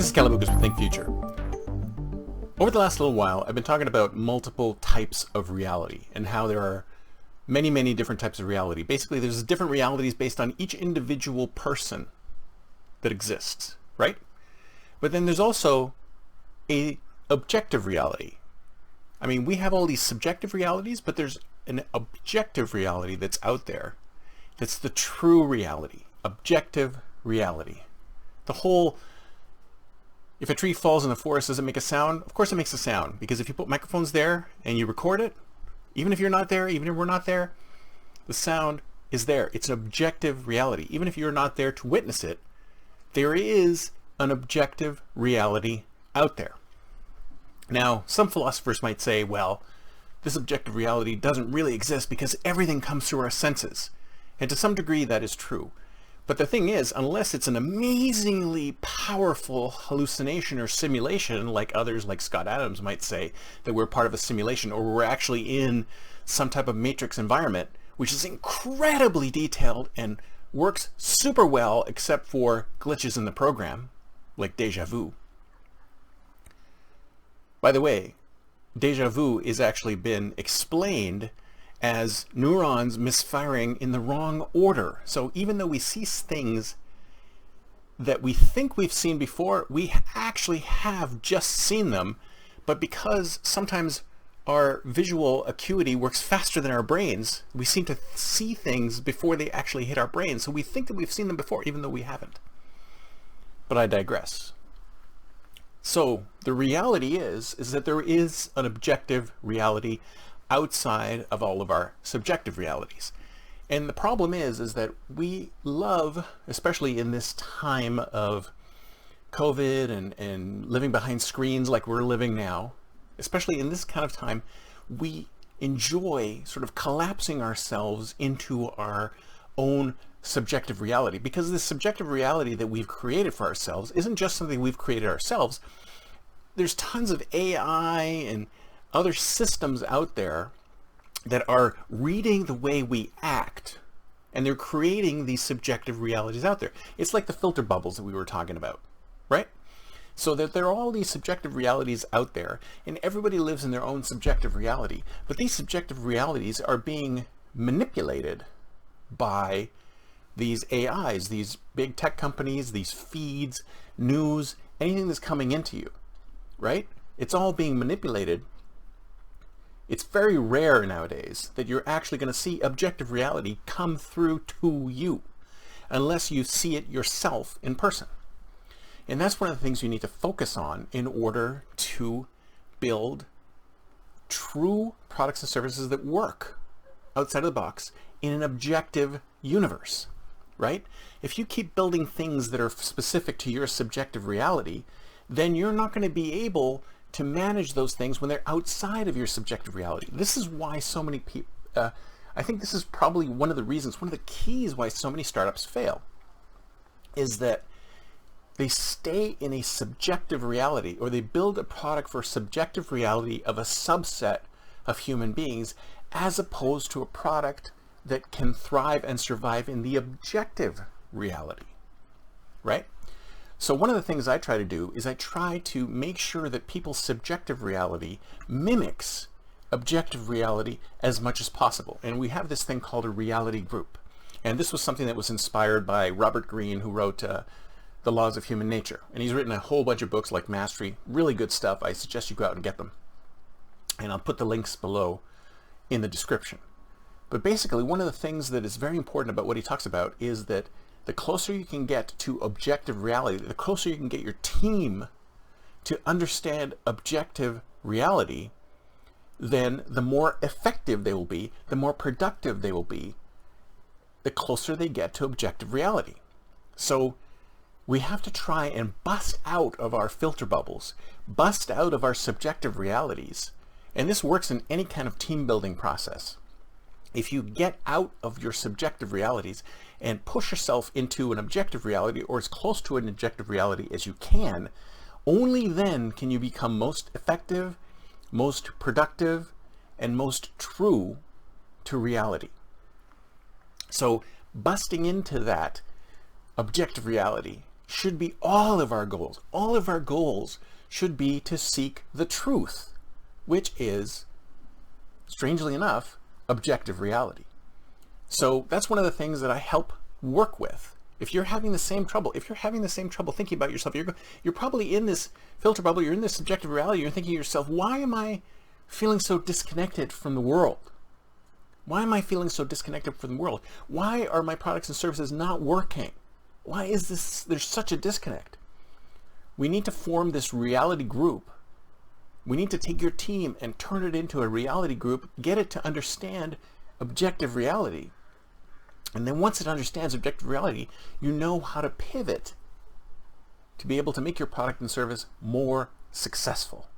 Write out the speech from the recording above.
This is Kelly Lucas with Think Future. Over the last little while, I've been talking about multiple types of reality and how there are many different types of reality. Basically, there's different realities based on each individual person that exists, right? But then there's also a objective reality. I mean, we have all these subjective realities, but there's an objective reality that's out there. That's the true reality, objective reality. If a tree falls in the forest, does it make a sound? Of course it makes a sound, because if you put microphones there and you record it, even if you're not there, even if we're not there, the sound is there. It's an objective reality. Even if you're not there to witness it, there is an objective reality out there. Now, some philosophers might say, well, this objective reality doesn't really exist because everything comes through our senses. And to some degree, that is true. But the thing is, unless it's an amazingly powerful hallucination or simulation, like others, like Scott Adams might say, that we're part of a simulation, or we're actually in some type of matrix environment, which is incredibly detailed and works super well, except for glitches in the program, like deja vu. By the way, deja vu is actually been explained as neurons misfiring in the wrong order. So even though we see things that we think we've seen before, we actually have just seen them, but because sometimes our visual acuity works faster than our brains, we seem to see things before they actually hit our brains. So we think that we've seen them before, even though we haven't. But I digress. So the reality is that there is an objective reality outside of all of our subjective realities. And the problem is that we love, especially in this time of COVID and living behind screens like we're living now, especially in this kind of time, we enjoy sort of collapsing ourselves into our own subjective reality, because this subjective reality that we've created for ourselves isn't just something we've created ourselves. There's tons of AI and other systems out there that are reading the way we act, and they're creating these subjective realities out there. It's like the filter bubbles that we were talking about, right? So that there are all these subjective realities out there, and everybody lives in their own subjective reality, but these subjective realities are being manipulated by these AIs, these big tech companies, these feeds, news, anything that's coming into you, right? It's all being manipulated. It's very rare nowadays that you're actually going to see objective reality come through to you unless you see it yourself in person. And that's one of the things you need to focus on in order to build true products and services that work outside of the box in an objective universe, right? If you keep building things that are specific to your subjective reality, then you're not going to be able to manage those things when they're outside of your subjective reality. This is why so many people, I think this is probably one of the reasons, one of the keys why so many startups fail, is that they stay in a subjective reality, or they build a product for subjective reality of a subset of human beings, as opposed to a product that can thrive and survive in the objective reality, right? So one of the things I try to do is I try to make sure that people's subjective reality mimics objective reality as much as possible. And we have this thing called a reality group. And this was something that was inspired by Robert Greene, who wrote The Laws of Human Nature. And he's written a whole bunch of books like Mastery, really good stuff. I suggest you go out and get them. And I'll put the links below in the description. But basically, one of the things that is very important about what he talks about is that the closer you can get to objective reality, the closer you can get your team to understand objective reality, then the more effective they will be, the more productive they will be, the closer they get to objective reality. So we have to try and bust out of our filter bubbles, bust out of our subjective realities. And this works in any kind of team building process. If you get out of your subjective realities and push yourself into an objective reality, or as close to an objective reality as you can, only then can you become most effective, most productive, and most true to reality. So busting into that objective reality should be all of our goals. All of our goals should be to seek the truth, which is, strangely enough, objective reality. So that's one of the things that I help work with. If you're having the same trouble thinking about yourself, you're probably in this filter bubble, you're in this subjective reality, you're thinking to yourself, why am I feeling so disconnected from the world? Why am I feeling so disconnected from the world? Why are my products and services not working? Why is there's such a disconnect? We need to form this reality group. We need to take your team and turn it into a reality group, get it to understand objective reality. And then once it understands objective reality, you know how to pivot to be able to make your product and service more successful.